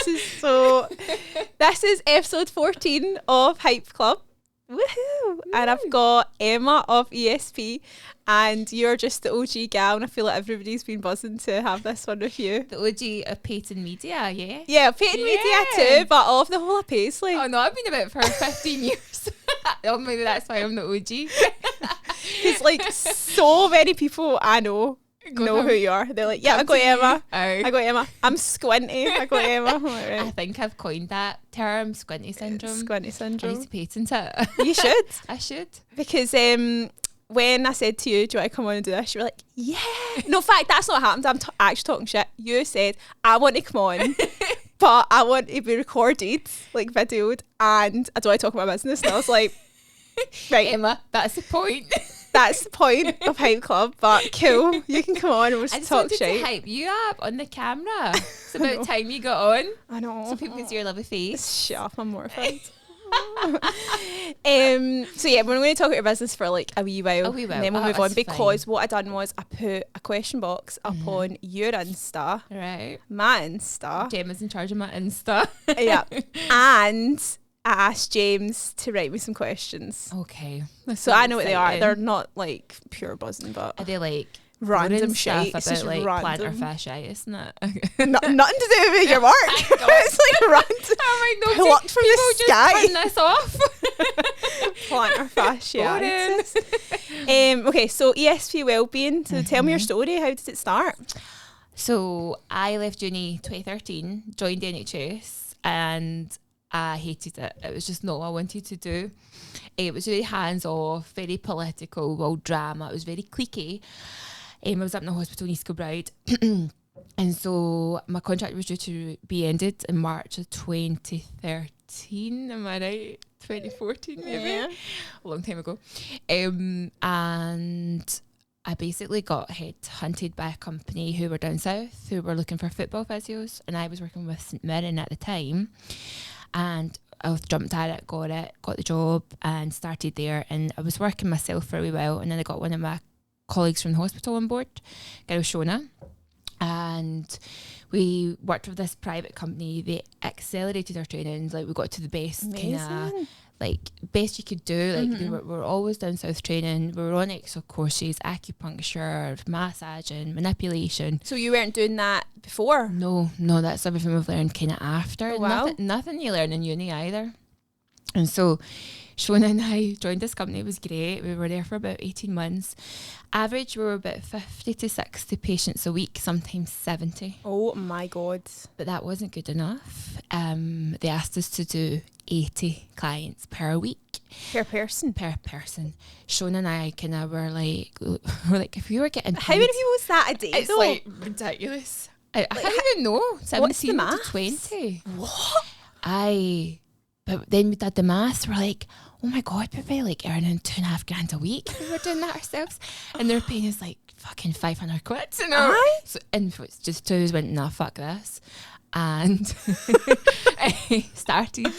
This is episode 14 of Hype Club. Woohoo! And I've got Emma of ESP, and you're just the OG gal, and I feel like everybody's been buzzing to have this one with you. The OG of Peyton Media, yeah? Yeah, Peyton Media too, but all of the whole of Paisley. Oh no, I've been about for 15 years. Oh, maybe that's why I'm the OG. Because like so many people I know who you are. They're like, yeah, I got Emma. I got Emma. I'm squinty. I got Emma. I'm like, right. I think I've coined that term, squinty syndrome. Squinty I syndrome. need to patent it. You should. I should. Because when I said to you, do you want to come on and do this? You were like, yeah. No, in fact, that's not happened. I'm actually talking shit. You said, I want to come on, but I want to be recorded, like videoed, and I don't want to talk about business. And I was like, right. Emma, that's the point. That's the point of Hype Club, but cool, you can come on and we'll I just talk wanted shit. to hype you up on the camera. It's about time you got on. I know. So people can see your lovely face. Shut up, I'm mortified. So yeah, we're going to talk about your business for like a wee while. And then we'll move on, because what I done was I put a question box up on your Insta. Right. My Insta. Gemma's in charge of my Insta. Yeah. And I asked James to write me some questions. Okay. So I know what they are. They're not like pure buzzing, but are they like random stuff shit? It's about just like random. plantar fasciitis, isn't it? Nothing to do with your work. It's like random. Oh my God. Plucked from the sky. Just turn this off. Plantar fasciitis. Okay, so ESP Wellbeing. So tell me your story. How did it start? So I left uni 2013, joined the NHS, and I hated it. It was just not what I wanted to do. It was really hands-off, very political, all drama. It was very cliquey. I was up in the hospital in East Kilbride. And so my contract was due to be ended in March of 2013. Am I right? 2014 maybe? Yeah. A long time ago. And I basically got headhunted by a company who were down south, who were looking for football physios. And I was working with St Mirren at the time. And I jumped at it, got the job and started there. And I was working myself for a wee while, and then I got one of my colleagues from the hospital on board, girl Shona. And we worked with this private company. They accelerated our trainings. Like we got to the best kind of, like best you could do. Like we were always down south training. We were on exo courses, acupuncture, massaging, manipulation. So you weren't doing that before? No, that's everything we've learned kind of after. Oh, wow. Nothing you learn in uni either. And so Shona and I joined this company. It was great. We were there for about 18 months. Average, we were about 50 to 60 patients a week, sometimes 70. Oh my God. But that wasn't good enough. They asked us to do 80 clients per week. Per person? Per person. Shona and I kind of were like, if you were getting paid, how many people was that a day? It's though? like ridiculous. I can't even know. 17 to 20. What? But then we did the maths. We're like, oh my God, we're probably like earning $2,500 a week. We were doing that ourselves. And they're paying us like fucking 500 quid. You know? So, and it's just two of us went, nah, fuck this. And I started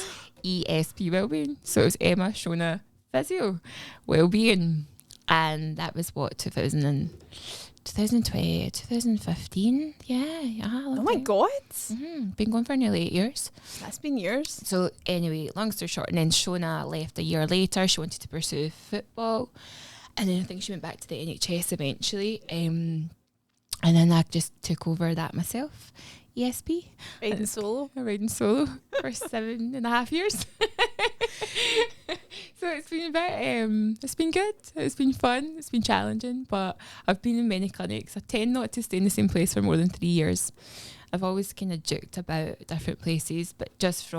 ESP Wellbeing. So it was Emma, Shona, Physio, Wellbeing. And that was what, 2020, 2015. Oh my God. Been going for nearly 8 years. That's been years. So anyway, long story short, and then Shona left a year later. She wanted to pursue football, and then I think she went back to the NHS eventually. And then I just took over that myself. ESP. Riding solo for 7.5 years. So it's been it's been good. It's been fun. It's been challenging, but I've been in many clinics. I tend not to stay in the same place for more than 3 years. I've always kind of juked about different places, but just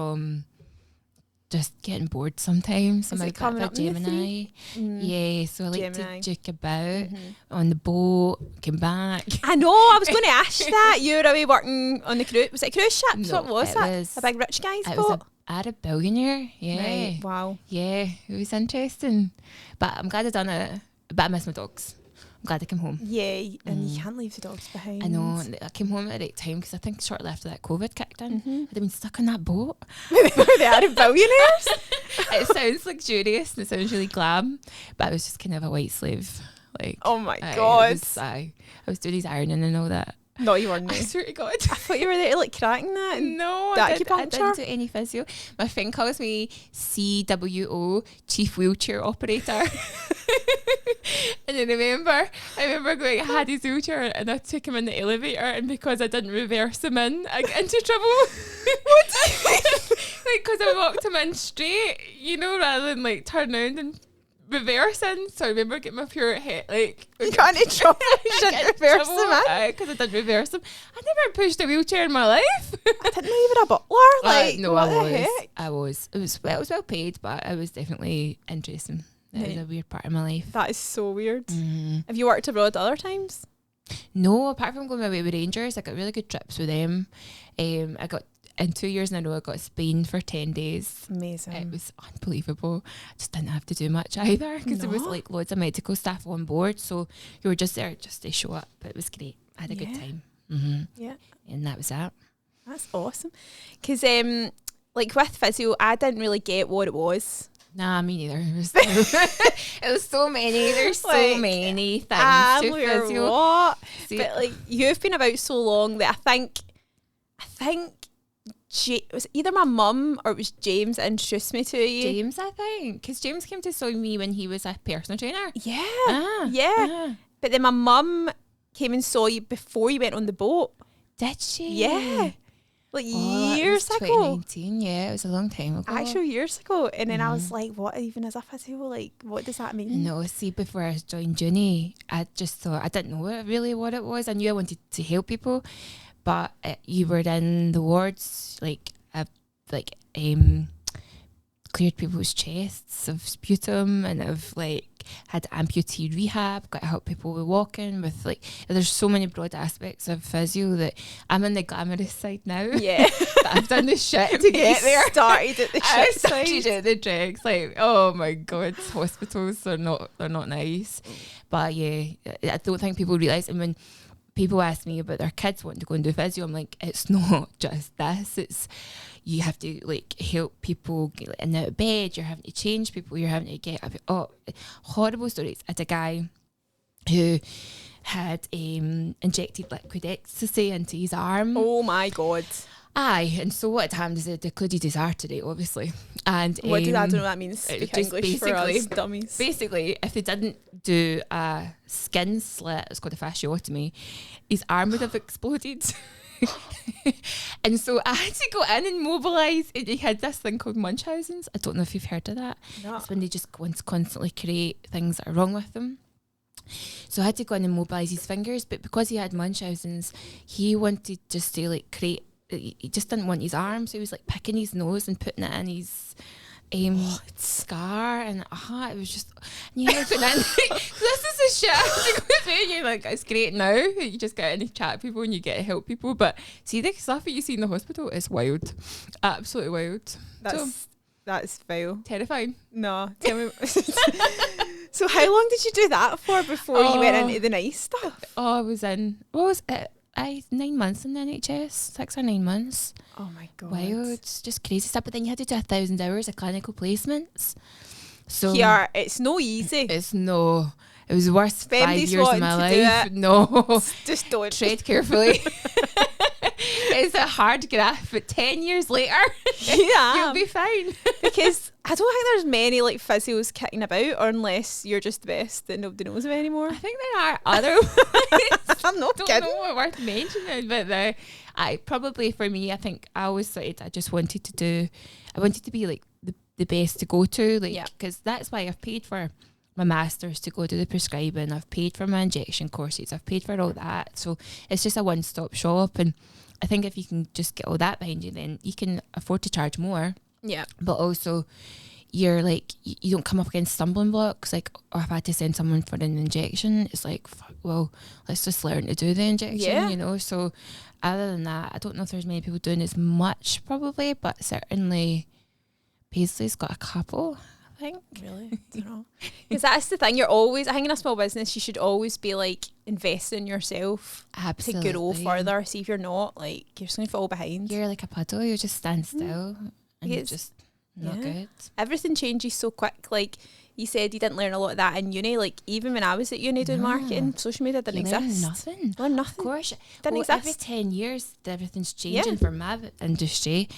getting bored sometimes. Is I'm it coming up in the Gemini. Yeah, so I like Gemini. to juke about on the boat, come back. I know, I was going to ask you that. You were away working on the cruise. Was it a cruise ship? No, What was that? A big rich guy's It boat? was I had a billionaire. Yeah. Right. Wow. Yeah, it was interesting. But I'm glad I done it. But I miss my dogs. I'm glad I came home. Yeah, and you can't leave the dogs behind. I know. I came home at the right time because I think shortly after that COVID kicked in, I'd have been stuck on that boat. They are billionaires. It sounds luxurious and it sounds really glam, but I was just kind of a white slave. Like, oh my God. I was doing his ironing and all that. No, you weren't. I I swear to God. thought you were there like cracking that. No, the I acupuncture? didn't do any physio. My friend calls me CWO, Chief Wheelchair Operator. And then I remember going, I had his wheelchair and I took him in the elevator, and because I didn't reverse him in, I got into trouble. What? Like, because I walked him in straight, you know, rather than like turn around and reverse in. So I remember getting my pure head, like, You got into trouble. You didn't reverse them in. because I didn't reverse him. I never pushed a wheelchair in my life. I didn't know you were a butler. Like, no, what I the was. heck? I was. It was well paid, but it was definitely interesting. It was a weird part of my life. That is so weird. Mm. Have you worked abroad other times? No, apart from going away with Rangers, I got really good trips with them. I got in 2 years in a row. I got to Spain for 10 days. Amazing. It was unbelievable. I just didn't have to do much either because there was No. like loads of medical staff on board, so you were just there just to show up. But it was great. I had a good Yeah. time. Yeah. And that was that. That's awesome. Because, like with physio, I didn't really get what it was. Nah, me neither. It was so many. There's so Like, many things to physio. What? See, But like you've been about so long that I think it was either my mum or it was James that introduced me to you. James, I think, because James came to see me when he was a personal trainer. Yeah. Ah, Yeah. ah. But then my mum came and saw you before you went on the boat. Did she? Yeah. Like Oh, years that was ago. 2019. Yeah, it was a long time ago. Actual years ago. And then I was like, what even is a physio? Like, what does that mean? No, see, before I joined uni, I just thought I didn't know really what it was. I knew I wanted to help people, but you were in the wards, cleared people's chests of sputum and of like had amputee rehab, got to help people with walking, with like there's so many broad aspects of physio that I'm on the glamorous side now. Yeah. But I've done the shit to get there. Started at the I shit started side. at the dregs, like, oh my god, hospitals they're not nice. But yeah, I don't think people realise. And when people ask me about their kids wanting to go and do physio, I'm like, it's not just this. It's you have to like help people get in and out of bed. You're having to change people. You're having to get up. Oh, horrible stories. I had a guy who had injected liquid ecstasy into his arm. Oh my god. Aye, and so what had happened is it occluded his artery, obviously. And What did I don't know what that means? it Speak just English for us dummies. basically, if they didn't do a skin slit, it's called a fasciotomy, his arm would have exploded. And so I had to go in and mobilise. And he had this thing called Munchausen's. I don't know if you've heard of that. No. It's when they just constantly create things that are wrong with them. So I had to go in and mobilise his fingers, but because he had Munchausen's, he wanted just to like create. He just didn't want his arm, so he was like picking his nose and putting it in his scar, and it was just this is the shit I have to go through. And you're like, it's great now. You just get in and chat people and you get to help people, but see the stuff that you see in the hospital is wild, absolutely wild. That's vile. Terrifying. No, tell me. So how long did you do that for before you went into the nice stuff? I was in. What was it? 9 months in the NHS, 6 or 9 months. Oh my god. Wild, just crazy stuff. But then you had to do 1,000 hours of clinical placements. So Yeah, it's no easy. it was the worst Femmes 5 years of my wanting to do life. it. No, Just don't. tread carefully. It's a hard graph, but 10 years later, Yeah. you'll be fine. Because I don't think there's many like physios kicking about, or unless you're just the best that nobody knows of anymore. I think there are other ones. I'm not Don't kidding. know what worth mentioning, but I probably for me, I think I always said I wanted to be like the best to go to, like, because that's why I've paid for my masters to go do the prescribing. I've paid for my injection courses. I've paid for all that. So it's just a one-stop shop, and I think if you can just get all that behind you, then you can afford to charge more. Yeah. But also, you're like, you don't come up against stumbling blocks. Like, if I had to send someone for an injection, it's like, fuck, well, let's just learn to do the injection, you know? So, other than that, I don't know if there's many people doing as much, probably, but certainly Paisley's got a couple, I think. Really? I don't know. Because that's the thing. You're always, I think in a small business, you should always be like investing in yourself Absolutely. to grow further. See if you're not, like, you're just going to fall behind. You're like a puddle, you just stand still and you It's- just Not good. Everything changes so quick. Like you said, you didn't learn a lot of that in uni. Like even when I was at uni doing marketing, social media didn't exist. Nothing. Learn nothing. Of course. Didn't Well, exist. every 10 years, everything's changing for my industry.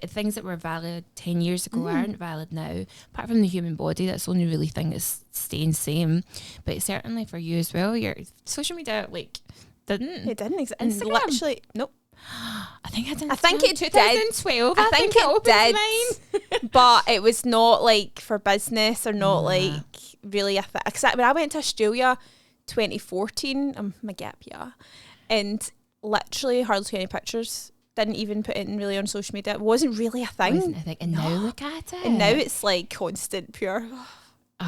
Things that were valid 10 years ago aren't valid now. Apart from the human body, that's the only really thing that's staying same. But certainly for you as well, your social media, like, didn't. It didn't exist. Instagram? Literally, nope. I think it did. I think it did. 2012. I think it did. Mine. But it was not like for business or not like really a thing. Because when I went to Australia 2014, my gap year, and literally hardly took any pictures. Didn't even put it in really on social media. It wasn't really a thing. And now look at it. And now it's like constant pure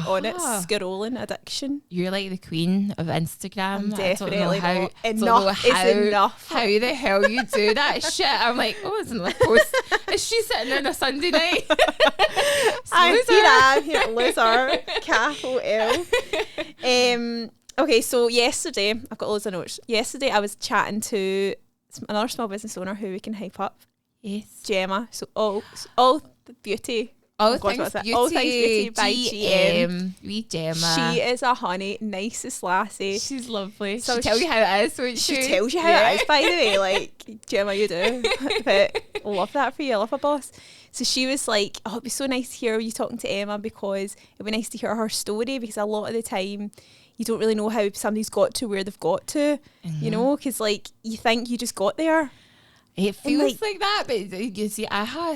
on it, scrolling addiction. You're like the queen of Instagram. I'm definitely how enough is enough. How the hell you do that shit? I'm like, oh, it's another post. Is she sitting on a Sunday night? I'm here, loser, capital L. Okay, so yesterday, I've got loads of notes. Yesterday I was chatting to another small business owner who we can hype up. Yes. Gemma. So all the beauty. All Things Beauty. All Things Beauty by GM. Wee Gemma. She is a honey, nicest lassie. She's lovely. So she'll tell you how it is, won't she tells you how it is, by the way. Like, Gemma, you do. But love that for you. I love a boss. So she was like, oh, it'd be so nice to hear you talking to Emma because it'd be nice to hear her story because a lot of the time you don't really know how somebody's got to where they've got to, you know, because like you think you just got there. It feels like that, but you see,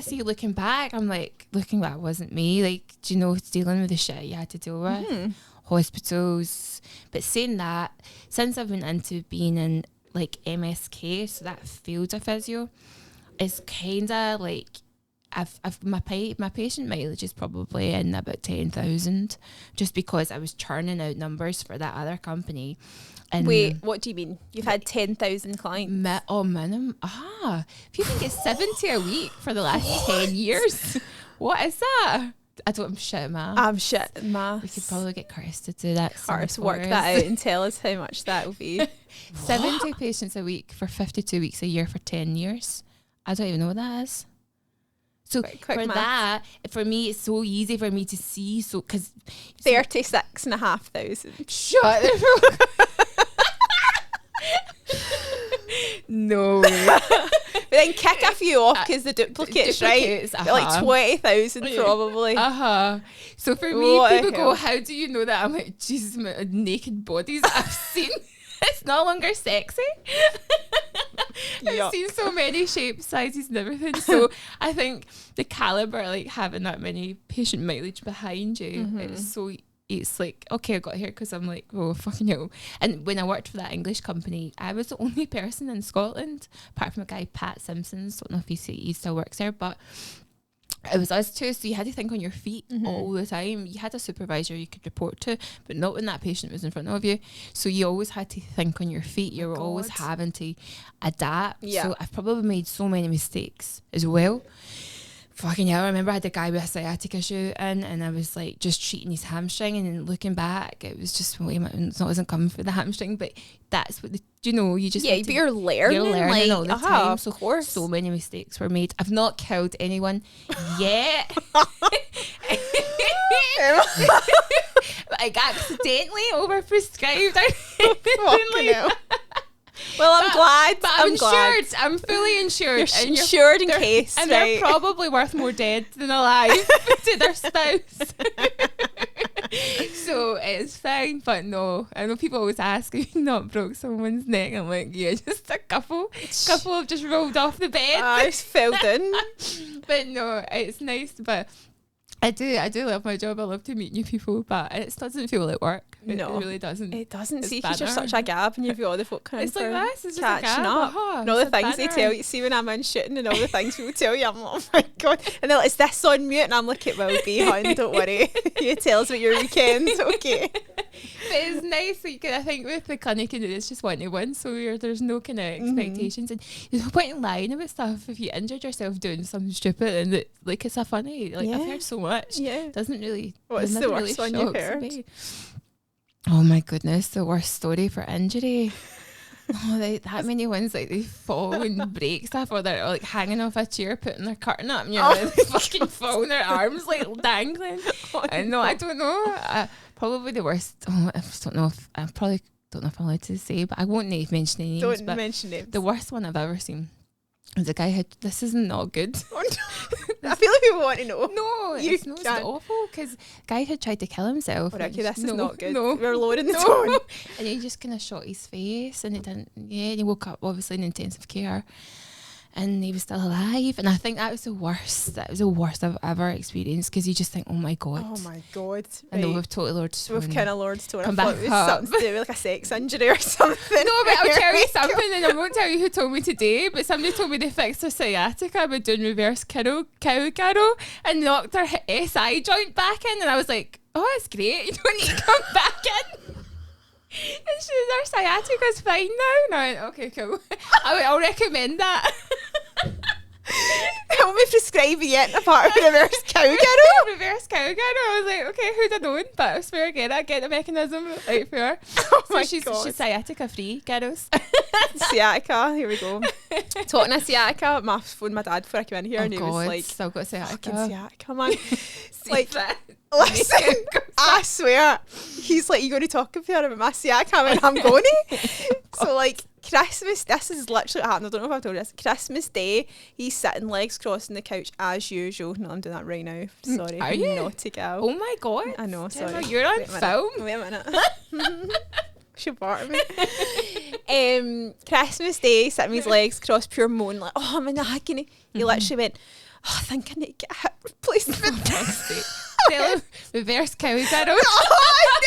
see looking back, I'm like, looking back wasn't me. Like, do you know, dealing with the shit you had to deal with, hospitals. But saying that, since I've been into being in like MSK, so that field of physio, it's kind of like, my patient mileage is probably in about 10,000, just because I was churning out numbers for that other company. And wait, what do you mean? You've had 10,000 clients? Minimum. If you can get 70 a week for the last 10 years, what is that? I'm shit at math. I'm shit at math. We could probably get Chris to do that. Chris, work that out and tell us how much that will be. 70 patients a week for 52 weeks a year for 10 years. I don't even know what that is. So quick for maths. that, for me, it's so easy for me to see. So because 36,500. Shut the No way. But then kick a few off because the duplicates, right? Like 20,000 probably. So for me, people go, how do you know that? I'm like, Jesus, my naked bodies that I've seen. It's no longer sexy. I've seen so many shapes, sizes and everything. So I think the calibre, like having that many patient mileage behind you, it's like, okay, I got here because I'm like, oh, fucking hell. And when I worked for that English company, I was the only person in Scotland, apart from a guy, Pat Simpsons. Don't know if he still works there, but it was us too. So you had to think on your feet all the time. You had a supervisor you could report to, but not when that patient was in front of you. So you always had to think on your feet. You were always having to adapt. Yeah. So I've probably made so many mistakes as well. Fucking hell, I remember I had a guy with a sciatic issue and I was like just treating his hamstring, and then looking back, it was just, well, it wasn't coming for the hamstring, but that's what you just but you're learning like, all the time. So, of course. So many mistakes were made. I've not killed anyone yet. I accidentally overprescribed. Well, I'm glad. But I'm insured. I'm fully insured. You're insured in case, and right? they're probably worth more dead than alive to their spouse. So it's fine. But no, I know people always ask if you not broke someone's neck. I'm like, yeah, just a couple have just rolled off the bed. I just fell in. But no, it's nice. But I do love my job. I love to meet new people, but it doesn't feel like work. It really doesn't. It doesn't. It's See, because you're such a gab and you've got all the folk kind it's like this. It's just catching up. And all the things they tell you. See, when I'm in shooting and all the things people tell you, I'm like, oh my God. And they're like, is this on mute? And I'm like, it will be, hun, don't worry. You tell us about your weekend, okay. But it's nice. Like, I think with the clinic, it's just one-to-one, so there's no kind of expectations. And there's no point in lying about stuff if you injured yourself doing something stupid and it's a funny. Like, I've heard so much. Yeah. It doesn't really. What's the worst one you've heard? Oh my goodness, the worst story for injury. That many ones like they fall and break stuff, or they're like hanging off a chair, putting their curtain up, and you're like, fucking fall, and their arms like dangling. I don't know. Probably the worst. I just don't know if I probably don't know if I'm allowed to say, but I won't mention any names. Don't mention names. The worst one I've ever seen was a guy this is not good. Oh, no. I feel like people want to know. No, it's awful, because guy had tried to kill himself. Okay, this is not good. No, we're lowering the tone. And he just kind of shot his face, and and he woke up obviously in intensive care, and he was still alive. And I think that was the worst. That was the worst I've ever experienced, because you just think, oh my god. Right. I know we've totally lowered the tone. We've kind of lowered the tone. Come I thought back it was up. something to do with like a sex injury or something. No, but I'll tell you something, and I won't tell you who told me today, but somebody told me they fixed her sciatica by doing reverse cow carol and knocked her SI joint back in, and I was like, oh, that's great, you don't need to come back in. And she was, our sciatica's fine now. And I went, okay, cool. I'll recommend that. Help me prescribe it apart from reverse cow carol. Reverse cow carol. I was like, okay, who'd have known? But I swear I get the mechanism right for her. Oh so my she's sciatica free, girls. Sciatica, here we go. Talking of sciatica, my phone my dad before I came in here, and he was like, still got sciatica. fucking sciatica, man. It's like, listen, I swear, he's like, you going to talk about my sciatica? I mean, I'm going to. So like, Christmas, this is literally what happened. I don't know if I've told you this. Christmas Day, he's sitting legs crossed on the couch as usual. No, I'm doing that right now. Sorry. Are you? Naughty girl. Oh my god. I know, sorry. Gemma, you're on film. Wait a minute. She'll part of me. Christmas Day, sitting with his legs crossed, pure moan, like, oh, I'm in agony. He literally went, oh, I think I need to get a hip replacement. Tell him, reverse cow carol. Oh,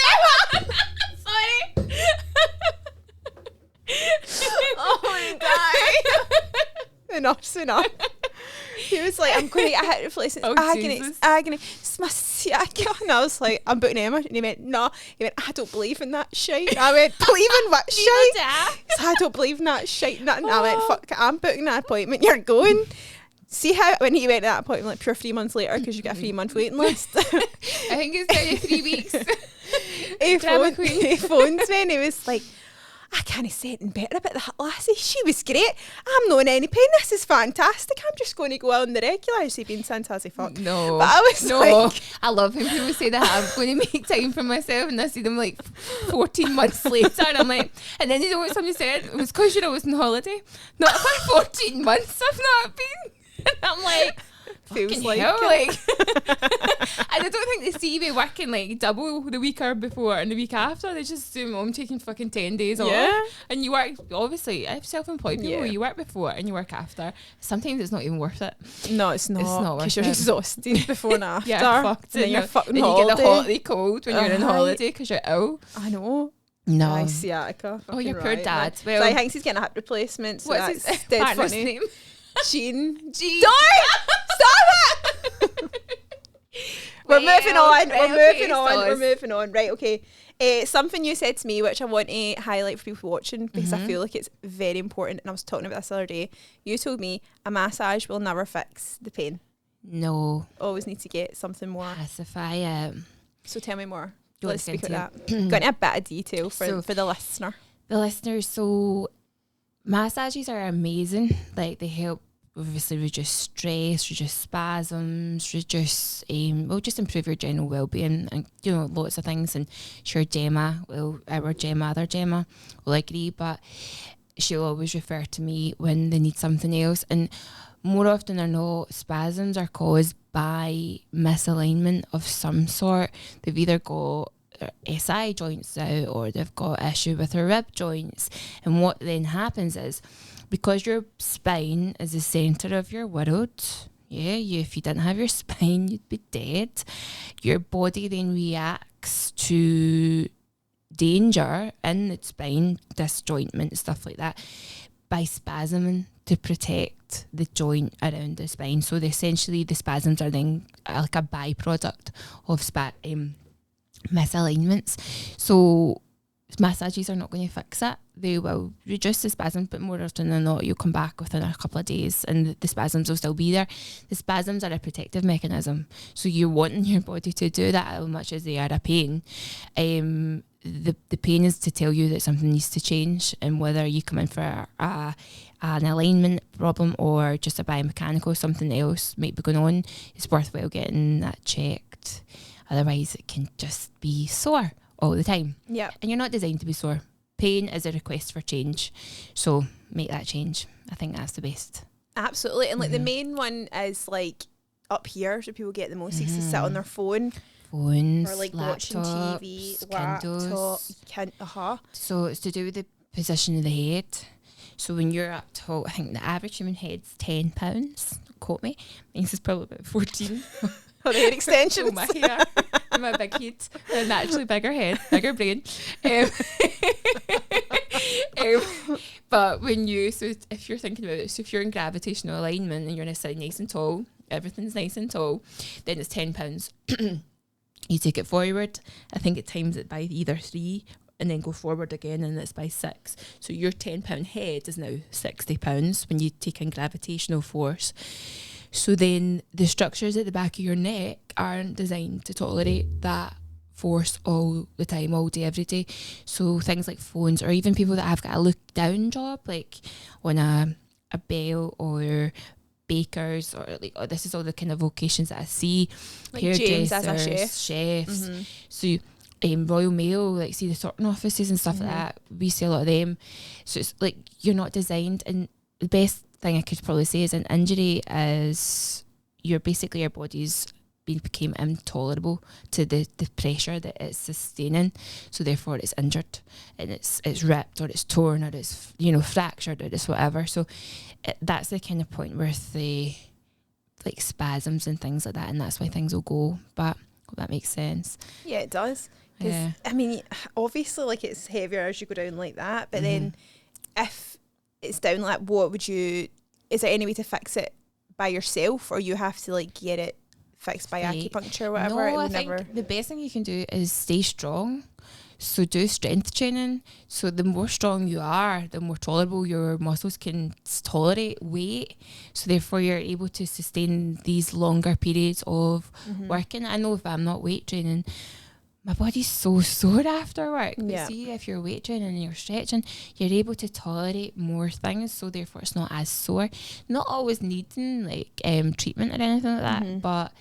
never! Sorry. Oh my god. Enough's enough. He was like, I'm going to get a hip replacement. Oh, agony, Jesus. agony. It's my sciatica. And I was like, I'm booking Emma. And he went, no. He went, I don't believe in that shite. I went, believe in what shite? He said, I don't believe in that shite. Nothing. I went, fuck it, I'm booking that appointment. You're going. See how when he went to that appointment, like pure 3 months later, because you get a 3 month waiting list. I think it's only 3 weeks. He phoned me and he was like, I can't say anything better about that lassie. She was great. I'm not in any pain. This is fantastic. I'm just going to go on the regular. Has he been since as he fuck? No. But I was like, I love when people say that I'm going to make time for myself, and I see them like 14 months later, and I'm like, and then you know what somebody said? It was because I was on holiday. Not for 14 months I've not been. And I'm like, feels like hell, like and I don't think they see me working like double the week or before and the week after. They just assume I'm taking fucking 10 days off. And you work, obviously, I have self-employed people, you work before and you work after. Sometimes it's not even worth it. No, it's not. It's not worth because you're it. exhausted before and after. Yeah, fucked. And then you're fucking and holiday. you get the hotly cold when you're on Right. holiday because you're ill. I know. No. Aye, sciatica. Oh, your Fucking poor dad. So Well, I think he's getting a hip replacement. So what's that's his dead partner's funny. name? Jean. Don't! Stop it! We're moving on. We're moving on. Right, okay. Something you said to me, which I want to highlight for people watching, because I feel like it's very important, and I was talking about this the other day. You told me a massage will never fix the pain. No. Always need to get something more. Pacify it. So tell me more. Do Let's you speak want about to that. Go into a bit of detail So- for the listener. The listeners, so massages are amazing. Like, they help obviously reduce stress, reduce spasms, reduce just improve your general well-being, and lots of things. And sure, Gemma, other Gemma will agree, but she'll always refer to me when they need something else. And more often than not, spasms are caused by misalignment of some sort. They've either got their SI joints out, or they've got issue with their rib joints. And what then happens is, because your spine is the centre of your world, if you didn't have your spine, you'd be dead. Your body then reacts to danger in the spine, disjointment, stuff like that, by spasming to protect the joint around the spine. So essentially the spasms are then like a byproduct of misalignments. So massages are not going to fix it. They will reduce the spasms, but more often than not, you'll come back within a couple of days and the spasms will still be there. The spasms are a protective mechanism. So you're wanting your body to do that as much as they are a pain. the pain is to tell you that something needs to change, and whether you come in for an alignment problem or just a biomechanical, something else might be going on, it's worthwhile getting that checked. Otherwise, it can just be sore all the time. Yeah. And you're not designed to be sore. Pain is a request for change. So make that change. I think that's the best. Absolutely. And like the main one is like up here, so people get the most is to sit on their phone. Phones, or like laptops, watching TV, Kindles. laptop. So it's to do with the position of the head. So when you're up tall, I think the average human head's £10. Don't quote me. Mine is probably about 14. Oh, the hair extensions. Oh, my hair. My big head. And actually bigger head, bigger brain. But when so if you're thinking about it, so if you're in gravitational alignment and you're nice and tall, everything's nice and tall, then it's £10. You take it forward. I think it times it by either 3 and then go forward again, and it's by 6. So your £10 head is now £60 when you take in gravitational force. So then the structures at the back of your neck aren't designed to tolerate that force all the time, all day, every day. So things like phones, or even people that have got a look down job, like on a bell or bakers, or like, this is all the kind of vocations that I see, like James as a chefs. So Royal Mail, like see the sorting offices and stuff like that, we see a lot of them. So it's like you're not designed, and the best thing I could probably say is an injury is your body's became intolerable to the pressure that it's sustaining, so therefore it's injured, and it's ripped, or it's torn, or it's fractured, or it's whatever. So that's the kind of point where the like spasms and things like that, and that's why things will go. But hope that makes sense. Yeah, it does. Yeah. I mean, obviously, like it's heavier as you go down like that, but then if it's down like, is there any way to fix it by yourself, or you have to like get it fixed by acupuncture or whatever? No, I think the best thing you can do is stay strong. So do strength training. So the more strong you are, the more tolerable your muscles can tolerate weight. So therefore you're able to sustain these longer periods of working. I know if I'm not weight training, my body's so sore after work. But see, if you're weight training and you're stretching, you're able to tolerate more things, so therefore it's not as sore. Not always needing like treatment or anything like that, but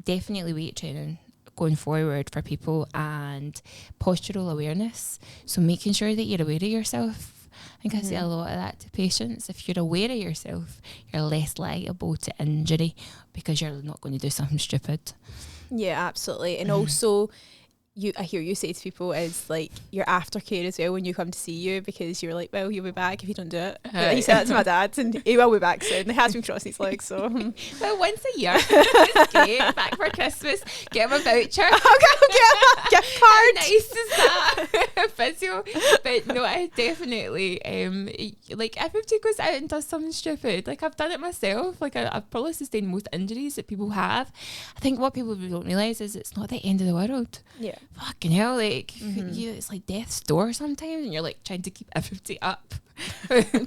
definitely weight training going forward for people, and postural awareness. So making sure that you're aware of yourself. I think I say a lot of that to patients. If you're aware of yourself, you're less liable to injury because you're not going to do something stupid. Yeah, absolutely. And also, I hear you say to people is like your aftercare as well when you come to see you, because you're like, well, you'll be back if you don't do it. He said that to my dad, and he will be back soon. He has been crossing his legs, so well, once a year. It's great. Back for Christmas, get him a voucher. I'll get a gift card. How nice is that? Physio. But no, I definitely like if everybody goes out and does something stupid, like I've done it myself. Like I've probably sustained most injuries that people have. I think what people don't realise is it's not the end of the world. Yeah. Fucking hell, like it's like death's door sometimes, and you're like trying to keep everybody up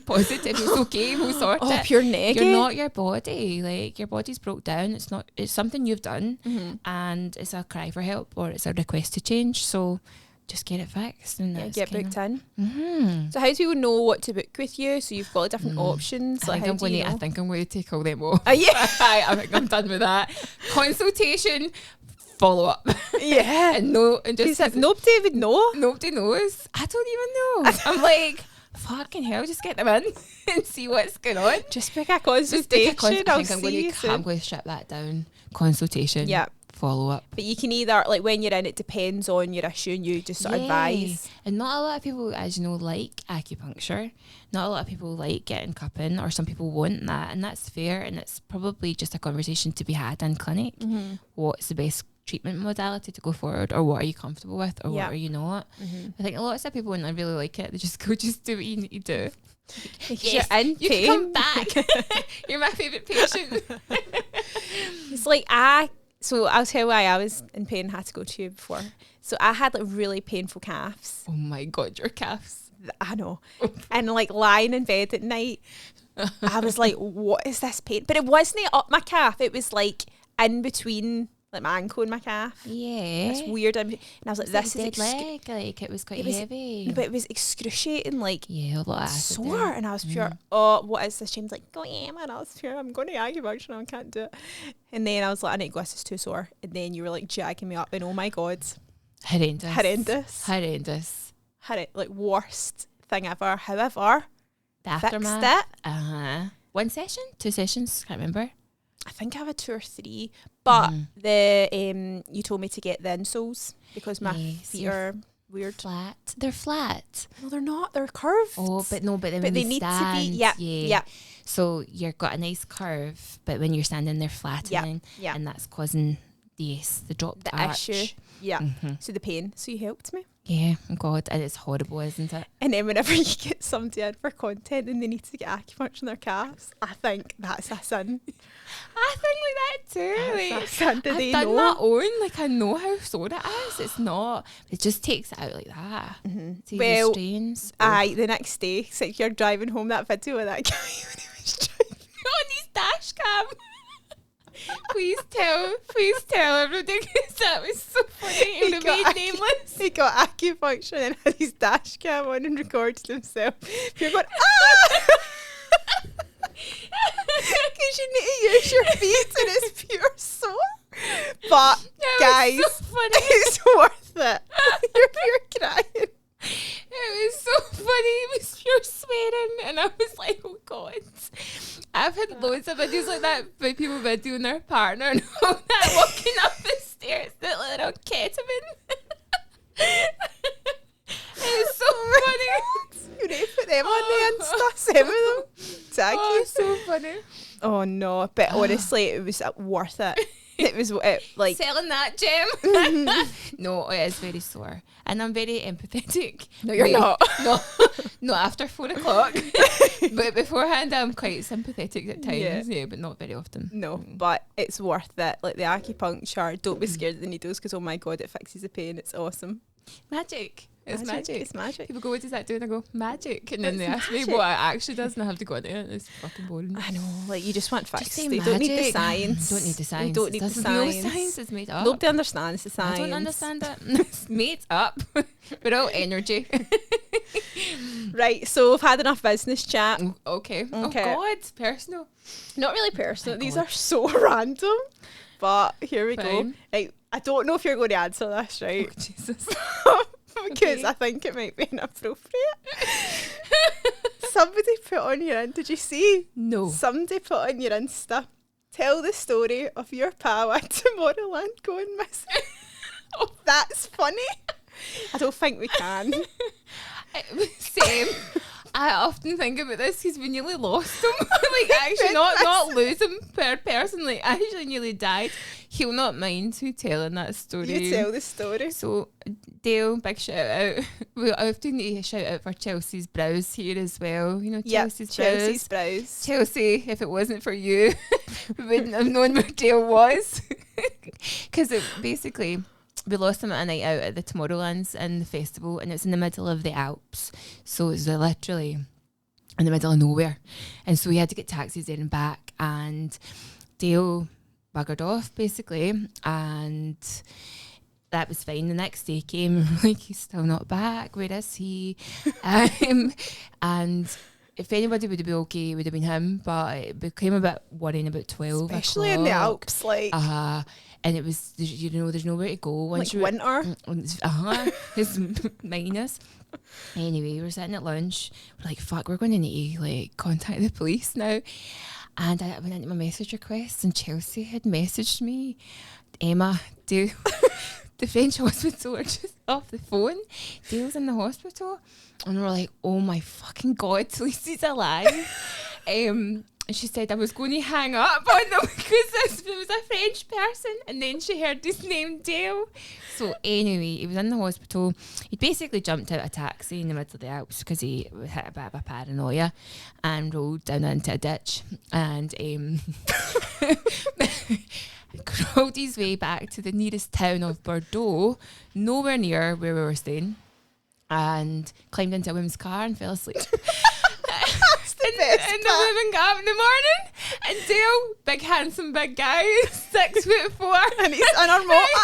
positive. It's okay, we'll sort it. Pure negative. You're not your body. Like your body's broke down. It's something you've done, and it's a cry for help, or it's a request to change. So just get it fixed and get booked in. So how do people know what to book with you? So you've got different options. I think I'm going to take all them off. Yeah. I think I'm done with that. Consultation, follow up. Yeah. and just nobody would know. Nobody knows. I don't even know. I'm like, fucking hell, just get them in and see what's going on. Just pick a consultation. I'm going to strip that down. Consultation. Yeah. Follow up. But you can either, like when you're in, it depends on your issue, and you just sort of advise. And not a lot of people, as you know, like acupuncture. Not a lot of people like getting cupping, or some people want that, and that's fair. And it's probably just a conversation to be had in clinic. What's the best treatment modality to go forward, or what are you comfortable with, or what are you not? I think a lot of people, when they really like it, they just go, just do what you need to do. Yes, you're in pain. You can come back. You're my favourite patient. It's like so I'll tell you why I was in pain and had to go to you before. So I had like really painful calves. Oh my God, your calves. I know. And like lying in bed at night, I was like, what is this pain? But it wasn't up my calf. It was like in between like my ankle and my calf. Yeah. It's weird. And I was like, this is dead leg. Like it was quite heavy. But it was excruciating. Like, yeah, a lot of acid sore. there. And I was pure, oh, what is this? James like, go Emma. And I was pure, I'm going to acupuncture now. I can't do it. And then I was like, I need to go, this is too sore. And then you were like jagging me up. And oh my God. Horrendous. Had it like worst thing ever. However, The aftermath. fixed it. 1 session? 2 sessions? Can't remember. I think I have a 2 or 3, but the you told me to get the insoles because my feet are weird. Flat. They're flat. No, they're not. They're curved. Oh, but then they need to be. Yeah, yeah. So you've got a nice curve, but when you're standing, they're flattening, and that's causing the dropped arch. Issue. Yeah. So the pain. So you helped me. Yeah, God, and it's horrible, isn't it? And then whenever you get somebody in for content and they need to get acupuncture in their calves, I think that's a sin. I think like that too. That's a sin. Do they I've done know? my own. Like I know how sore it is. It's not. It just takes it out like that. Well, strains. aye, the next day, it's like you're driving home, that video of that guy when he was driving on his dash cam. Please tell everybody, because that was so funny. It would have made nameless. He got acupuncture and had his dash cam on and recorded himself. You're going, ah! Because you need to use your feet and it's pure sore. But guys, so funny. It's worth it. You're pure crying. It was so funny. It was pure swearing, and I was like, oh God. I've had loads of videos like that where people videoing their partner and all that walking up the stairs that little ketamine. It's so funny. You need to put them on the Insta. Send me them. Tag you. So funny. Oh no, but honestly, it was worth it. It was like selling that, Gem. No, it is very sore, and I'm very empathetic. No, you're not. No, after 4 o'clock. But beforehand, I'm quite sympathetic at times. Yeah, but not very often. No, but it's worth it. Like the acupuncture, don't be scared of the needles because oh my God, it fixes the pain. It's awesome. Magic. It's magic. It's magic. People go, what does that do? And I go, magic. And then they ask me what it actually does, and I have to go into it. It's fucking boring. I know, like you just want fixed. They don't need the science. Don't need the science. You don't need the science. No science is made up. Nobody understands the science. I don't understand it. It's made up. We're all energy. Right, so we've had enough business chat. Okay. Oh God, personal. Not really personal. These are so random. But here we go. Right, I don't know if you're going to answer this, right? Oh, Jesus. Because I think it might be inappropriate. Somebody put on your did you see? No. Somebody put on your Insta, tell the story of your pal at Tomorrowland going missing. Oh, that's funny. I don't think we can. Same. I often think about this because we nearly lost him. Like actually not lose him per person, like actually nearly died. He'll not mind who telling that story. You tell the story. So Dale, big shout out. We often need a shout out for Chelsea's brows here as well. You know, Chelsea's brows. Chelsea, if it wasn't for you, we wouldn't have known where Dale was. Because basically we lost him at a night out at the Tomorrowlands in the festival, and it's in the middle of the Alps, so it's literally in the middle of nowhere, and so we had to get taxis there and back, and Dale buggered off basically, and that was fine. The next day came, like, he's still not back, where is he? And if anybody would have been okay, it would have been him, but it became a bit worrying about 12 especially o'clock. In the Alps, like and it was, there's nowhere to go once like winter. It's minus. Anyway, we're sitting at lunch. We're like, fuck, we're going to need to like contact the police now. And I went into my message requests, and Chelsea had messaged me, Emma, the French hospital are just off the phone. Dale's in the hospital. And we're like, oh my fucking God, at least he's alive. And she said I was going to hang up on them because it was a French person, and then she heard his name Dale. So anyway, he was in the hospital. He basically jumped out of a taxi in the middle of the Alps because he hit a bit of a paranoia and rolled down into a ditch, and crawled his way back to the nearest town of Bordeaux, nowhere near where we were staying, and climbed into a woman's car and fell asleep. And best and the part. women got up in the morning, and Dale, big handsome big guy, 6'4", And he's on her motor.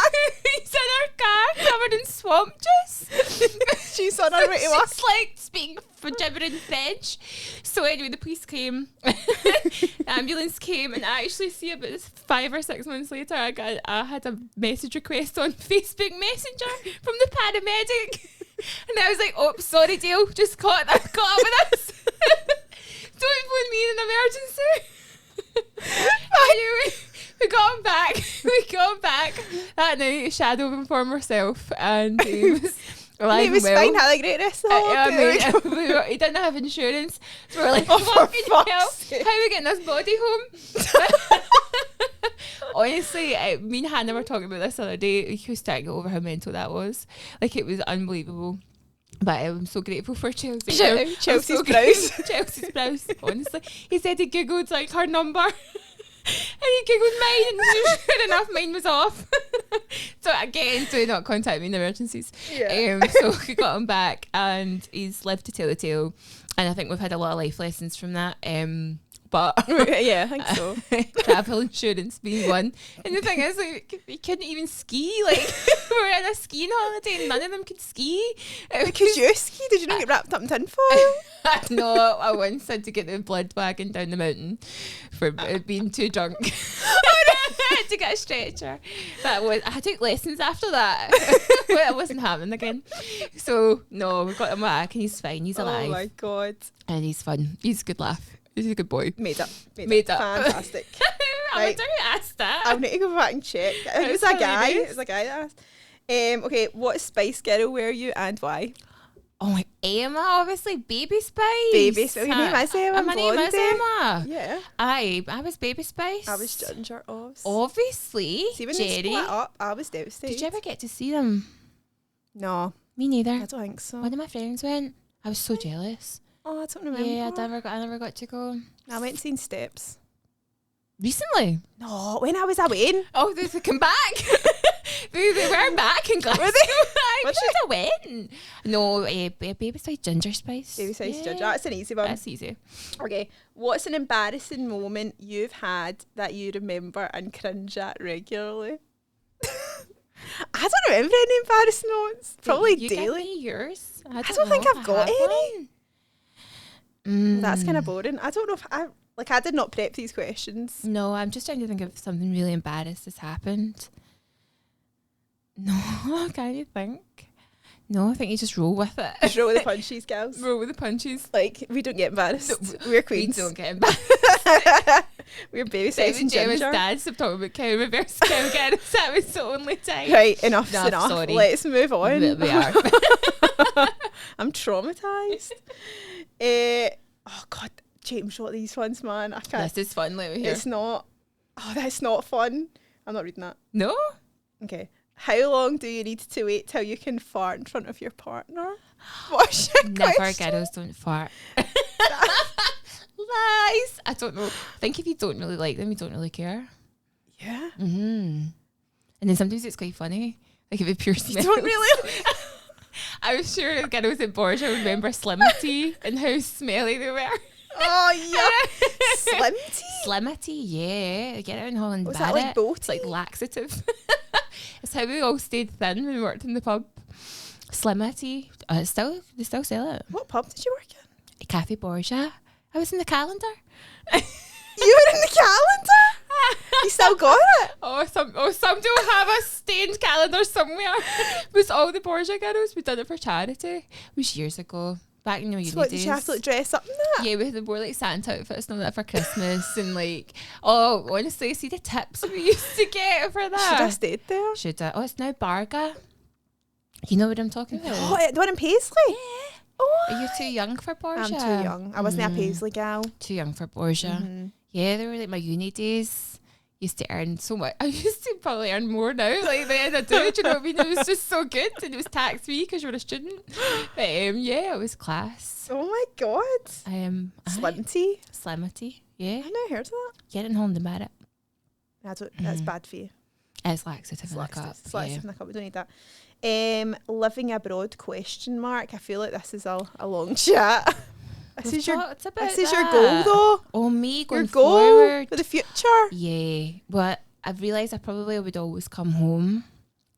he's in her car covered in swamp juice. She's on her way to work. She's like speaking for gibbering French. So anyway, the police came, the ambulance came, and I actually see about 5 or 6 months later, I had a message request on Facebook Messenger from the paramedic, and I was like, "Oh, sorry, Dale, just caught up with us. Don't phone me in an emergency." Anyway, we got him back. That night. Shadow informed herself, and he was alive He was and well. fine, had a great rest of the holiday. He didn't have insurance, so we're like, Oh, for fucking hell, fuck's sake. how are we getting this body home? Honestly, me and Hannah were talking about this the other day. We was starting to get over how mental that was. Like, it was unbelievable. But I'm so grateful for Chelsea. Chelsea's brows. Chelsea's brows, honestly. He said he googled like her number. And he googled mine, and sure enough, mine was off. So again, do not contact me in emergencies. Yeah. So we got him back, and he's lived to tell the tale. And I think we've had a lot of life lessons from that. But Yeah, I think so. travel insurance being one. And the thing is, like, we couldn't even ski. Like, we were on a skiing holiday, and none of them could ski. Because you ski, did you not get wrapped up in tinfoil? No, I once had to get the blood wagon down the mountain for being too drunk. I had to get a stretcher. I took lessons after that. Well, it wasn't happening again. So no, we got him back, and he's fine. He's alive. Oh my god. And he's fun. He's a good laugh. He's a good boy. Made up. Fantastic. I Right. wonder who asked that. I'll need to go back and check. It was a guy. hilarious. It was a guy that asked. Okay, what Spice Girl were you and why? Oh my, Emma, obviously, Baby Spice. Baby Spice. Your name is Emma. My name is Blondie. Emma. Yeah. I was Baby Spice. I was Ginger. Obviously, See, when they Jerry. split up, I was devastated. Did you ever get to see them? No, Me neither. I don't think so. One of my friends went. I was so jealous. Oh, I don't remember. Yeah, I never got to go. I went and seen Steps. Recently? No, when I was away. Oh, they come back. they were back in Glasgow. Were they? I should have went. No, Baby Spice, Ginger Spice. Baby Spice Yeah. Ginger. That's an easy one. That's easy. Okay, what's an embarrassing moment you've had that you remember and cringe at regularly? I don't remember any embarrassing moments. Probably you daily. Give me yours. I don't think know I've if got I have any. one. That's kind of boring. I don't know if I did not prep these questions. No, I'm just trying to think of something really embarrassed that's happened. No, I can't even think. No, I think you just roll with it. Just roll with the punches, girls. Roll with the punches. Like, we don't get embarrassed. We're queens. We don't get embarrassed. We're Baby Spice and Gemma's Ginger. dad stopped talking about cow reverse cow again. That was the only time. Right, enough's No, enough. sorry. Let's move on. We are. I'm traumatised. Oh God, James wrote these ones, man. I can't. This is fun, let me hear. It's not. Oh, that's not fun. I'm not reading that. No? Okay. How long do you need to wait till you can fart in front of your partner? What's your Never, question? girls don't fart. Lies. I don't know. I think if you don't really like them, you don't really care. Yeah. And then sometimes it's quite funny. Like if it pure smell. Don't really. I was sure the girls at Borgia would remember Slimity and how smelly they were. Oh yeah. Slim tea. Slimity, yeah. Get it in Holland. Was that like boat? It's like laxative. It's how we all stayed thin when we worked in the pub. Slimity. They still sell it. What pub did you work in? Cafe Borgia. I was in the calendar. You were in the calendar? You still got it? Somebody will have a stained calendar somewhere. It was all the Borgia girls. We did it for charity. It was years ago. Back in the uni So what, days. did you have to like, dress up in that? Yeah, we wore like Santa outfits and all that for Christmas and like, oh, honestly, see the tips we used to get for that. Should have stayed there. Should I? Oh, it's now Barga. You know what I'm talking about? Oh, the one in Paisley? Yeah. Oh, Are you too young for Borgia? I'm too young. I wasn't a Paisley gal. Too young for Borgia. Mm-hmm. Yeah, they were like my uni days. Used to earn so much. I used to probably earn more now, like than I do. Do you know what I mean? It was just so good, and it was tax free because you're a student. But yeah, it was class. Oh my god. Slim tea? Slimity. Yeah, I've never heard of that. get in home to merit. That's bad for you. It's laxative in the cup. It's laxative in the cup. We don't need that. Living abroad ? I feel like this is a long chat. This is your goal, that. though. Oh, me going your goal forward. for the future. Yeah. But I've realised I probably would always come home.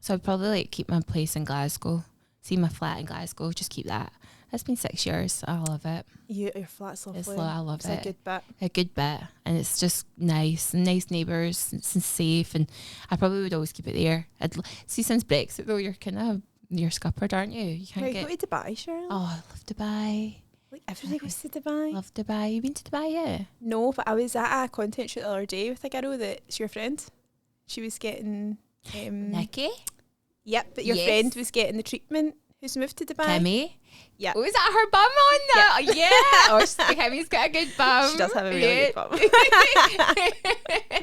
So I'd probably like keep my place in Glasgow. See my flat in Glasgow. Just keep that. It's been 6 years. I love it. Your flat's lovely. I love it. It's a good bit. A good bit. And it's just nice. And nice neighbours. It's safe. And I probably would always keep it there. See, since Brexit though, you're scuppered, aren't you? You can't go to Dubai, Cheryl. Oh, I love Dubai. Like everybody goes to Dubai. Love Dubai. You been to Dubai yet? No, but I was at a content shoot the other day with a girl that's your friend. She was getting Nikki? Yep, but your friend was getting the treatment. Who's moved to Dubai? Kimmy? Yeah. Oh, is that her bum on that? Yep. Yeah. Oh, Kimmy's got a good bum. She does have a really good bum.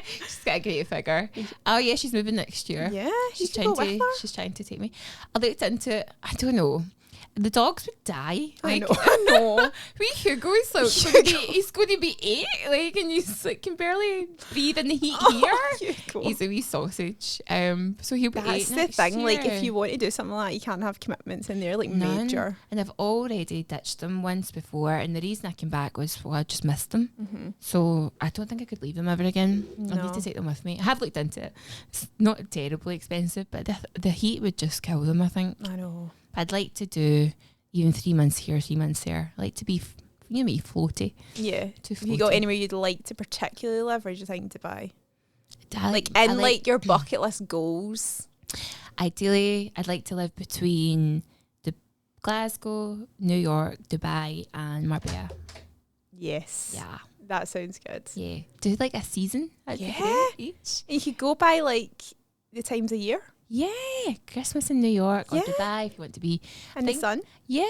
She's got a great figure. Oh yeah, she's moving next year. Yeah, she's trying to take me. I looked into it. I don't know. The dogs would die. Like, I know. Wee Hugo's like he's going to be 8, like, and he's like can barely breathe in the heat here. He's a wee sausage. So he'll be 8 That's the thing. year. Like, if you want to do something like that, you can't have commitments in there, like None. major. And I've already ditched them once before, and the reason I came back was I just missed them. Mm-hmm. So I don't think I could leave them ever again. No. I need to take them with me. I have looked into it. It's not terribly expensive, but the heat would just kill them, I think. I know. I'd like to do even 3 months here, 3 months there. I like to be, floaty. Yeah. Too Have you got anywhere you'd like to particularly live, or do you think Dubai? I Like your bucket list goals. Ideally, I'd like to live between Glasgow, New York, Dubai, and Marbella. Yes. Yeah. That sounds good. Yeah. Do like a season? Each. And you could go by like the times of year. Yeah, Christmas in New York or Dubai if you want to be. In the sun. Yeah,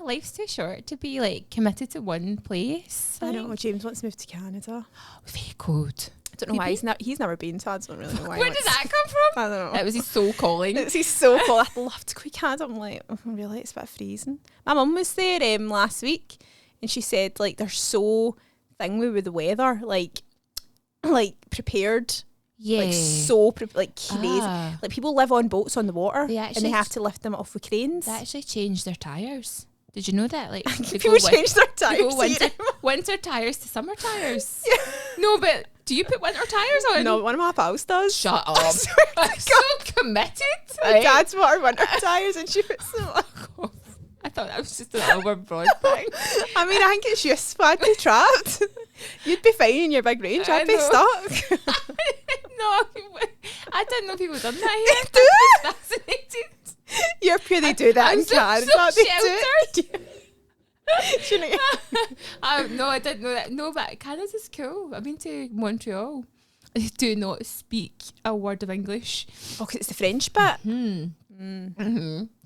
life's too short to be like committed to one place. I know. James wants to move to Canada. Very cold. I don't know why he's never been, so I don't really know why. Where did that come from? I don't know. That was his soul calling. It's his soul call. I'd love to go to Canada. I'm like, really? It's a bit freezing. My mum was there last week, and she said like they're so thingy with the weather, like prepared. Yeah. Like so crazy. Like people live on boats on the water and they have to lift them off with cranes. They actually change their tyres. Did you know that? Like people change their tyres. Winter tyres to summer tyres. Yeah. No, but do you put winter tyres on? No, one of my pals does. Shut up. I'm so committed. My dad's bought her winter tyres and she puts them on. I thought that was just an overbroad thing. I mean, I think it's useful. I'd be trapped. You'd be fine in your big range. I'd be stuck. No, I didn't know people done that here. They do. I'm fascinated. You're pure, they do that in Canada. So sheltered. No, I didn't know that. No, but Canada's cool. I've been to Montreal. I do not speak a word of English. Oh, because it's the French bit.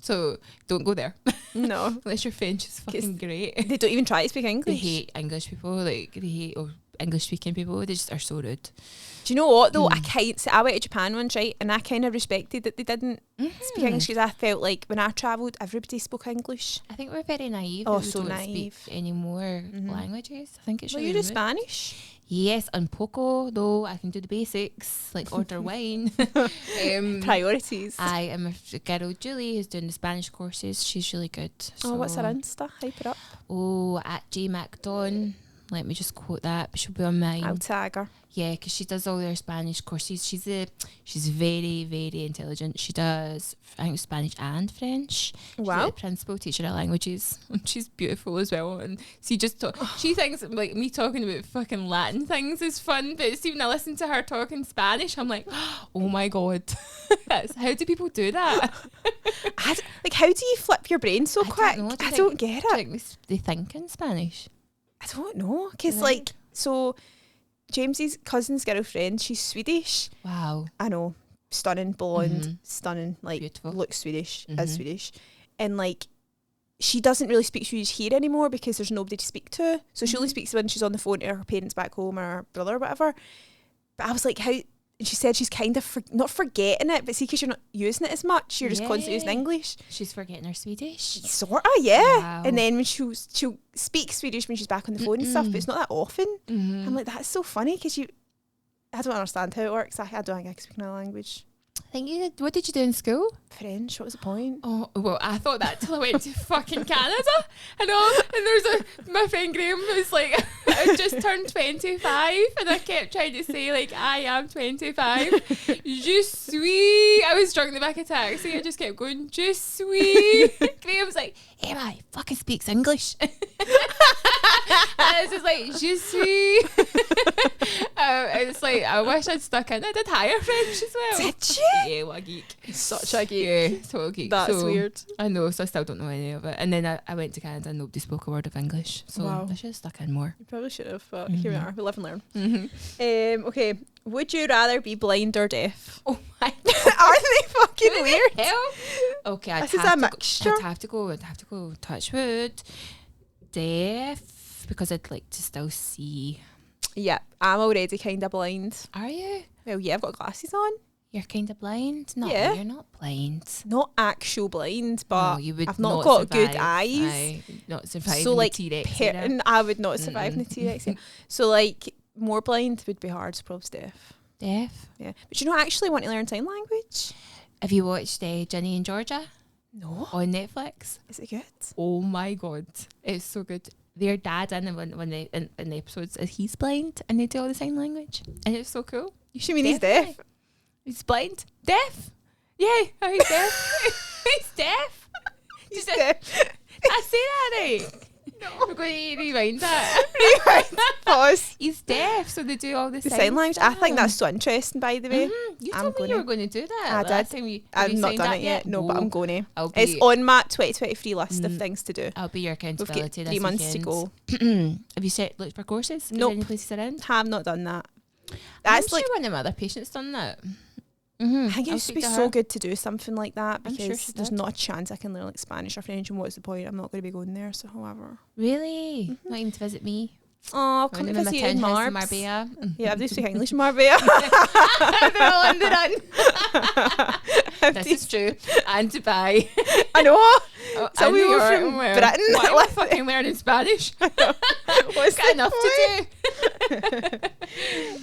So don't go there. No. Unless your French is fucking great. They don't even try to speak They English. hate English people. Like, they hate English speaking people. They just are so rude. Do you know what though? I went to Japan once, right, and I kind of respected that they didn't speak English, because I felt like when I travelled, everybody spoke English. I think we're very naive. Oh, that we so don't naive. Speak any more languages. I think it's Well, really you do rude. Spanish. Yes, and poco though. I can do the basics, like order wine. Priorities. I am a girl, Julie, who's doing the Spanish courses. She's really good. Oh, what's her So- Insta? Hype it up. Oh, at JMacDon. Let me just quote that. She'll be on mine. I'll tag her. Yeah, because she does all their Spanish courses. She's very, very intelligent. She does, I think, Spanish and French. Wow. She's a principal teacher of languages. And she's beautiful as well. And she just she thinks like me talking about fucking Latin things is fun, but it's even I listen to her talking Spanish, I'm like, oh my God. How do people do that? How do you flip your brain so quick? I don't get it. Like, they think in Spanish. I don't know. Because, James's cousin's girlfriend, she's Swedish. Wow. I know. Stunning, blonde, stunning, Beautiful. looks Swedish, is Swedish. And, she doesn't really speak Swedish here anymore because there's nobody to speak to. So she only speaks when she's on the phone to her parents back home or her brother or whatever. But I was like, how... And she said she's kind of not forgetting it, but see, because you're not using it as much, you're just constantly using English. She's forgetting her Swedish. Sort of, yeah. Wow. And then when she'll speak Swedish when she's back on the phone and stuff, but it's not that often. I'm like, that's so funny because I don't understand how it works. I don't think I can speak another language. I think you did. What did you do in school? French. What was the point? Oh, well, I thought that till I went to fucking Canada. I know. And there's my friend Graham who's like, I just turned 25 and I kept trying to say, like, I am 25. Je suis. I was drunk in the back of a taxi. I just kept going, je suis. Graham's like, Emma, he fucking speaks English. And I was just like, je suis. It's like, I wish I'd stuck in. I did higher French as well. Did you? Yeah, what a geek. Such a geek. Yeah, total geek. That's So, weird. I know, so I still don't know any of it. And then I went to Canada and nobody spoke a word of English. So Wow. I should have stuck in more. You probably should have, but here we are. We live and learn. Mm-hmm. Okay. Would you rather be blind or deaf? Oh my Aren't they fucking weird? hell? Okay, This is a mixture. I'd have to go touch wood. Deaf, because I'd like to still see. Yeah, I'm already kind of blind. Are you? Well, yeah, I've got glasses on. You're kind of blind? No, Yeah. you're not blind. Not actual blind, but No, you would I've not got good survive. eyes. Aye, not survive So in like, the T-Rex era. I would not survive in the T-Rex. Yeah. So like, more blind would be hard. So probably deaf. Deaf. Yeah, but you know, I actually want to learn sign language. Have you watched Ginny and Georgia No, on Netflix? is it good? Oh my god, it's so good. Their dad in the episodes, he's blind and they do all the sign language, and it's so cool. You should mean he's deaf. He's blind, deaf. Yeah, oh, he's deaf. He's deaf. He's Did deaf. I say that right? No, we're going to rewind that. Rewind. Pause. He's deaf, so they do all the The sign language. I think that's so interesting, by the way. You I'm told me you gonna- were going to do that. I last did. time have I've you not signed done that it yet. No, but I'm going to. I'll It's be, on my 2023 list of things to do. I'll be your We've accountability got this 3 months to weekend. go. Have you looked for courses? Nope. Is there any places around? Have not done that. I'm That's sure like, one of my other patients done that. I think it used to be so good to do something like that I'm because sure she there's did. not a chance I can learn like Spanish or French, and what's the point? I'm not going to be going there. So, however, Really? Not even to visit me? oh, come to When I'm in visit my you in townhouse in Marbs. Marbella? Yeah, I do speak English in Marbella. They're all on the run. This is true. And Dubai. I know. Oh, So and we New were York. from Where? Britain. Why am I fucking learning Spanish? What's Got the enough point? to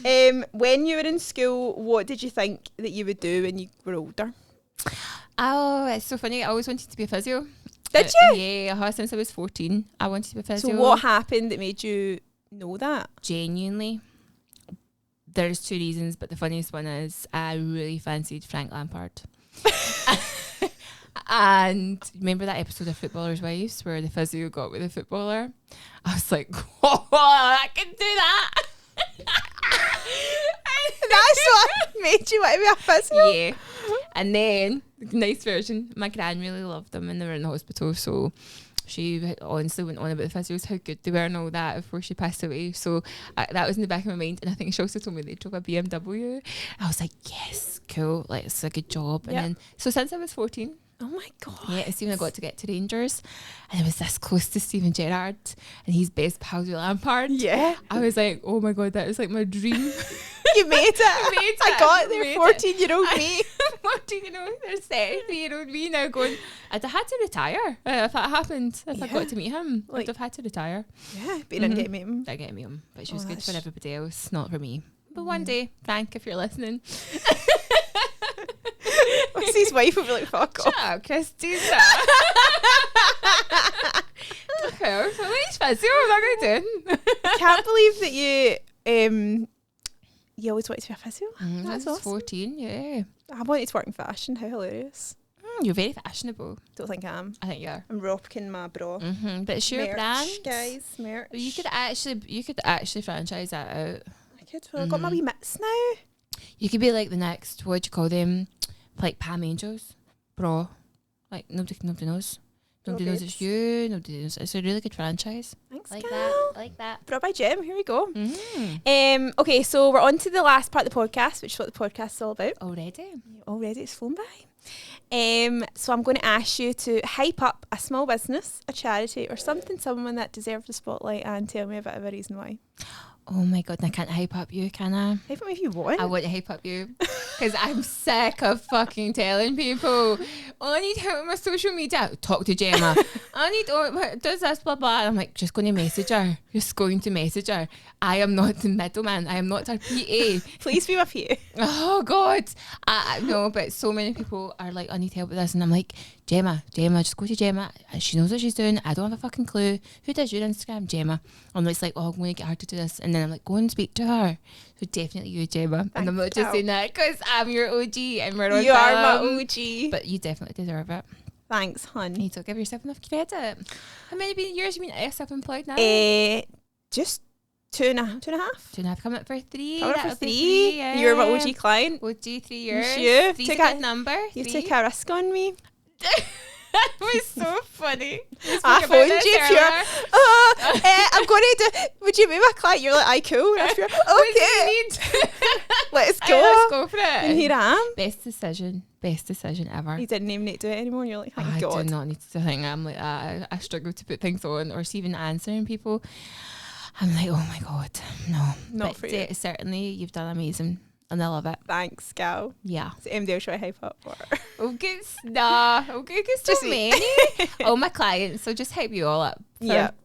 do. When you were in school, what did you think that you would do when you were older? Oh, it's so funny. I always wanted to be a physio. Did you? Yeah, since I was 14, I wanted to be a physio. So what happened that made you know that? Genuinely, there's 2 reasons, but the funniest one is I really fancied Frank Lampard. And remember that episode of Footballers' Wives where the physio got with the footballer? I was like, oh, I can do that. That's what made you want to be a physio? Yeah. And then, the nice version, my gran really loved them and they were in the hospital, so she honestly went on about the physios, how good they were and all that before she passed away. So that was in the back of my mind. And I think she also told me they drove a BMW. I was like, yes, cool, like it's a good job. And Yep. then, so since I was 14, Oh my god. yeah, I soon I got to get to Rangers, and I was this close to Steven Gerrard, and he's best pals with Lampard. Yeah. I was like, oh my god, that is like my dream. You made it. I got there, Made it. 14-year-old me. What do you know? There's 33-year-old me now going, I'd have had to retire if that happened. If I Yeah. got to meet him, Like- I'd have had to retire. Yeah, but you didn't Mhm. get to meet him. I get to meet him, but she Oh, was good for that's- everybody else, not for me. But one day, Frank, if you're listening, His wife would be like, fuck off. shut up, Christina. Okay, so he's physio, I'm not going to do it. Can't believe that you always wanted to be a physio. That's I was awesome. 14, yeah. I wanted to work in fashion. How hilarious. You're very fashionable. Don't think I am. I think you are. I'm rocking my bra. But it's your Merch, brand, guys. Merch. You could actually franchise that out. I could. Well, I've got my wee mitts now. You could be like the next, what do you call them? Like Pam Angels, bra. Like nobody knows. Nobody knows it's babes. you. Nobody knows. It's a really good franchise. Thanks, Like girl. that. Like that. Brought by Gem. Here we go. Mm. Okay, so we're on to the last part of the podcast, which is what the podcast is all about. Already. Already, it's flown by. So I'm going to ask you to hype up a small business, a charity, or someone that deserves the spotlight, and tell me a bit of a reason why. Oh my God, and I can't hype up you, can I? Hype up me if you want. I want to hype up you because I'm sick of fucking telling people, oh, I need help with my social media. Talk to Gemma. I need, does this, blah, blah. And I'm like, just going to message her. Just going to message her. I am not the middleman. I am not her PA. Please be with you. Oh God. I know, but so many people are like, I need help with this. And I'm like, Gemma, just go to Gemma. She knows what she's doing. I don't have a fucking clue. Who does your Instagram? Gemma. And it's like, oh, I'm going to get her to do this. And then I'm like, go and speak to her. So definitely you, Gemma. Thanks, and I'm not just saying that because I'm your OG and we're on You are my film. OG. But you definitely deserve it. Thanks, hun. You don't give yourself enough credit. How many years have you been self-employed now? Just two and a half. 2.5, coming up for 3. Coming up That'll for be 3. yeah. You're my OG client. OG 3 years. You 3's took a good a- number. You 3. take a risk on me. That was so funny. I phoned you if you're, I'm going to do, would you be my client? You're like, cool. And if you're, okay. Let's go. Let's go for it. And here I am. Best decision ever. You didn't even need to do it anymore. And you're like, thank I God. do not need to think I'm like that. I struggle to put things on or even answering people. I'm like, oh my God, no. Not but for you. Certainly, you've done amazing. And I love it. Thanks, gal. Yeah. So MD should I hype up for her? Oh, good. Nah. Okay, good. So Just many. All my clients. So just hype you all up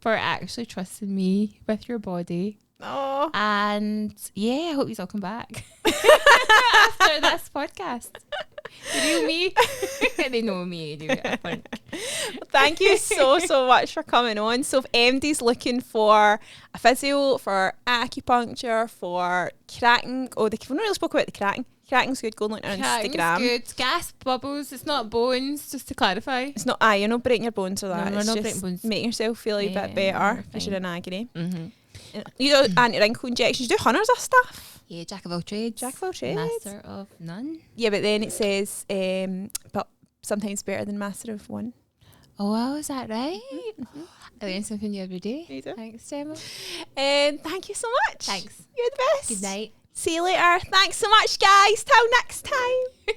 for actually trusting me with your body. Oh. And yeah, I hope you all come back after this podcast. You know me. They know me anyway, I think. Thank you so much for coming on. So if MD's looking for a physio, for acupuncture, for cracking, we've not really spoke about the cracking. Cracking's good. Go and look on Instagram. Good. Gas bubbles. It's not bones. Just to clarify. It's not. You're not breaking your bones or that. No, we're It's not just breaking bones. making yourself feel a bit better because you're in agony. Mm-hmm. You do anti-wrinkle injections. You do hundreds of stuff. Yeah, jack of all trades. Jack of all trades. Master of none. Yeah, but then it says, but sometimes better than master of one. Oh, wow, is that right? Mm-hmm. I learn something new every day. You do. Thanks, Gemma. And thank you so much. Thanks. You're the best. Good night. See you later. Thanks so much, guys. Till next time.